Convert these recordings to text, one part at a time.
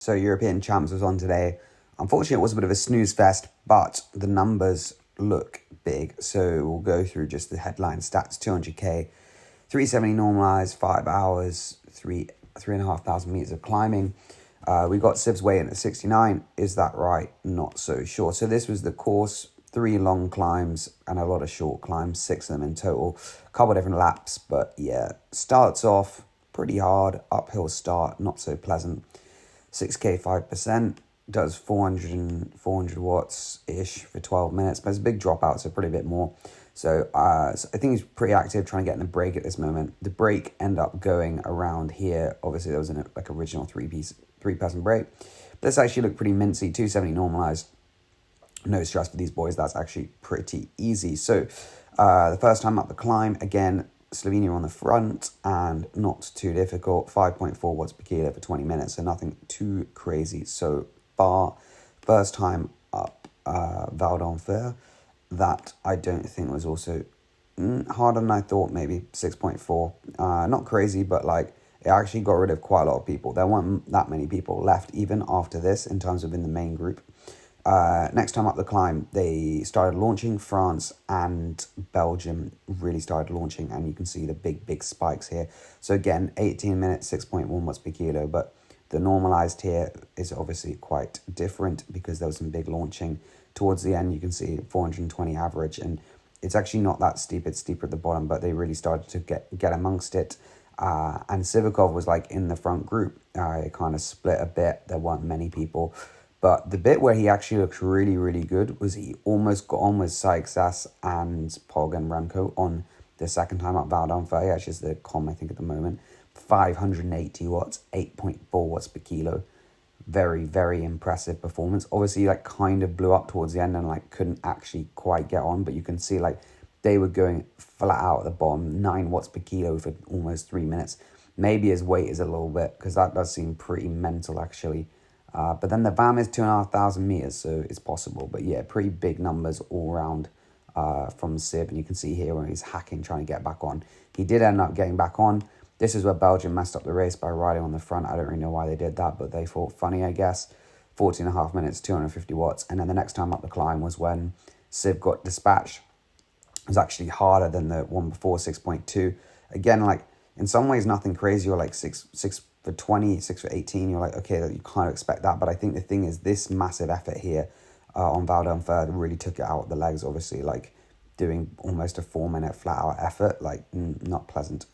So European Champs was on today. Unfortunately, it was a bit of a snooze fest, but the numbers look big. So we'll go through just the headline stats: 200k, 370 normalized, 5 hours, 3,500 meters of climbing. We got Siv's weight in at 69. Is that right? Not so sure. So this was the course: 3 long climbs and a lot of short climbs, 6 of them in total. A couple of different laps, but yeah, starts off pretty hard, uphill start, not so pleasant. 6k 5%, does 400 watts ish for 12 minutes, but it's a big dropout, so pretty bit more. So I think he's pretty active trying to get in the break at this moment. The break ended up going around here. Obviously there was an original three-person break. This actually looked pretty mincy. 270 normalized, no stress for these boys. That's actually pretty easy. So the first time up the climb, again, Slovenia on the front and not too difficult. 5.4 watts per kilo for 20 minutes, so nothing too crazy so far. First time up Val d'Enfer, that I don't think was also harder than I thought. Maybe 6.4, not crazy, but like it actually got rid of quite a lot of people. There weren't that many people left even after this in terms of in the main group. Next time up the climb, they started launching. France and Belgium really started launching, and you can see the big spikes here. So again, 18 minutes, 6.1 watts per kilo, but the normalized here is obviously quite different because there was some big launching. Towards the end, you can see 420 average, and it's actually not that steep. It's steeper at the bottom, but they really started to get amongst it. And Sivakov was like in the front group. It kind of split a bit. There weren't many people. But the bit where he actually looked really, really good was he almost got on with Sykes and Pog and Remco on the second time up Val d'Enfer. He actually is the com, I think, at the moment. 580 watts, 8.4 watts per kilo. Very, very impressive performance. Obviously, like, kind of blew up towards the end and, like, couldn't actually quite get on. But you can see, like, they were going flat out at the bottom. 9 watts per kilo for almost 3 minutes. Maybe his weight is a little bit, because that does seem pretty mental, actually. But then the VAM is 2,500 meters, so it's possible. But yeah, pretty big numbers all around from Siv. And you can see here when he's hacking, trying to get back on. He did end up getting back on. This is where Belgium messed up the race by riding on the front. I don't really know why they did that, but they thought funny, I guess. 14.5 minutes, 250 watts. And then the next time up the climb was when Siv got dispatched. It was actually harder than the one before, 6.2. Again, like, in some ways, nothing crazy. Or like 6 for 20, 6 for 18, you're like, okay, you kind of expect that. But I think the thing is, this massive effort here on Val d'Enfer really took it out of the legs, obviously, like doing almost a 4-minute flat-out effort, like not pleasant.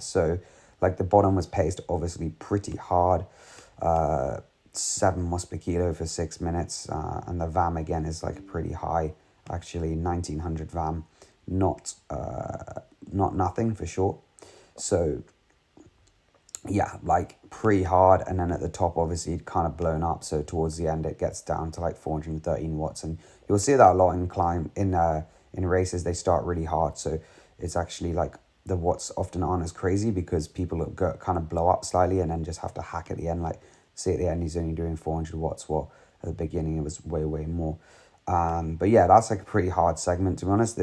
So, like, the bottom was paced, obviously, pretty hard. 7 watts per kilo for 6 minutes. And the VAM, again, is, like, pretty high, actually, 1,900 VAM. Not nothing, for sure. So yeah, like pretty hard. And then at the top, obviously, it kind of blown up. So towards the end, it gets down to like 413 watts. And you'll see that a lot in races. They start really hard. So it's actually like the watts often aren't as crazy because people kind of blow up slightly and then just have to hack at the end. Like, see at the end, he's only doing 400 watts. Well, at the beginning, it was way more. But yeah, that's like a pretty hard segment, to be honest.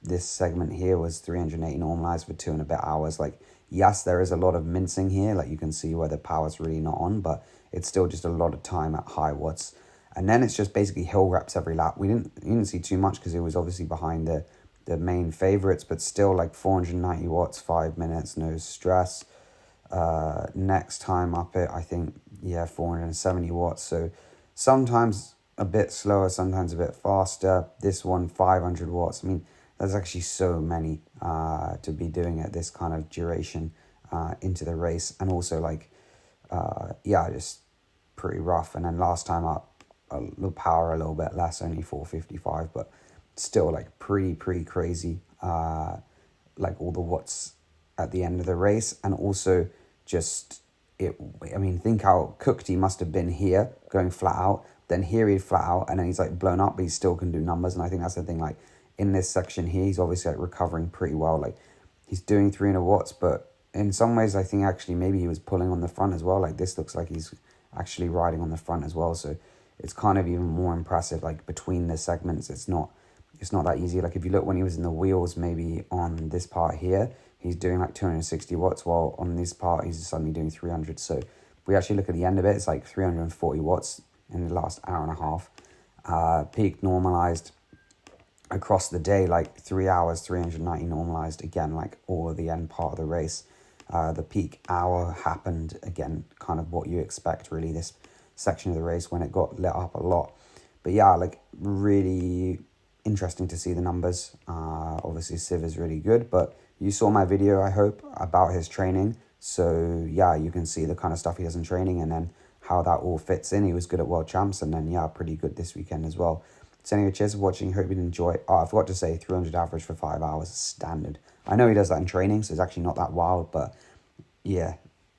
This segment here was 380 normalized for 2 and a bit hours. Like, yes, there is a lot of mincing here. Like, you can see where the power's really not on, but it's still just a lot of time at high watts. And then it's just basically hill reps every lap. You didn't see too much because it was obviously behind the main favorites, but still like 490 watts, 5 minutes, no stress. Next time up it, I think, yeah, 470 watts. So sometimes a bit slower, sometimes a bit faster. This one, 500 watts. I mean, there's actually so many to be doing at this kind of duration into the race. And also, like, yeah, just pretty rough. And then last time up, the power a little bit less, only 455, but still, like, pretty crazy. Like, all the watts at the end of the race. And also just, I mean, think how cooked he must have been here, going flat out. Then here he'd flat out, and then he's like blown up, but he still can do numbers. And I think that's the thing, like, in this section here, he's obviously like recovering pretty well. Like, he's doing 300 watts, but in some ways, I think actually maybe he was pulling on the front as well. Like, this looks like he's actually riding on the front as well. So it's kind of even more impressive. Like, between the segments, it's not that easy. Like, if you look when he was in the wheels, maybe on this part here, he's doing like 260 watts, while on this part, he's suddenly doing 300. So we actually look at the end of it, it's like 340 watts in the last hour and a half. Peak normalized across the day, like 3 hours, 390 normalized again, like all of the end part of the race. The peak hour happened again, kind of what you expect really, this section of the race when it got lit up a lot. But yeah, like really interesting to see the numbers. Obviously Siv is really good, but you saw my video, I hope, about his training. So yeah, you can see the kind of stuff he does in training and then how that all fits in. He was good at World Champs and then yeah, pretty good this weekend as well. So anyway, cheers for watching. Hope you enjoy. Oh, I forgot to say 300 average for 5 hours is standard. I know he does that in training, so it's actually not that wild, but yeah,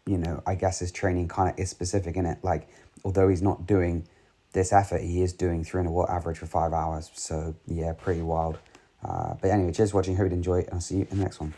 you know, I guess his training kind of is specific in it. Like, although he's not doing this effort, he is doing 300 watt average for 5 hours. So yeah, pretty wild. But anyway, cheers for watching. Hope you enjoy it, and I'll see you in the next one.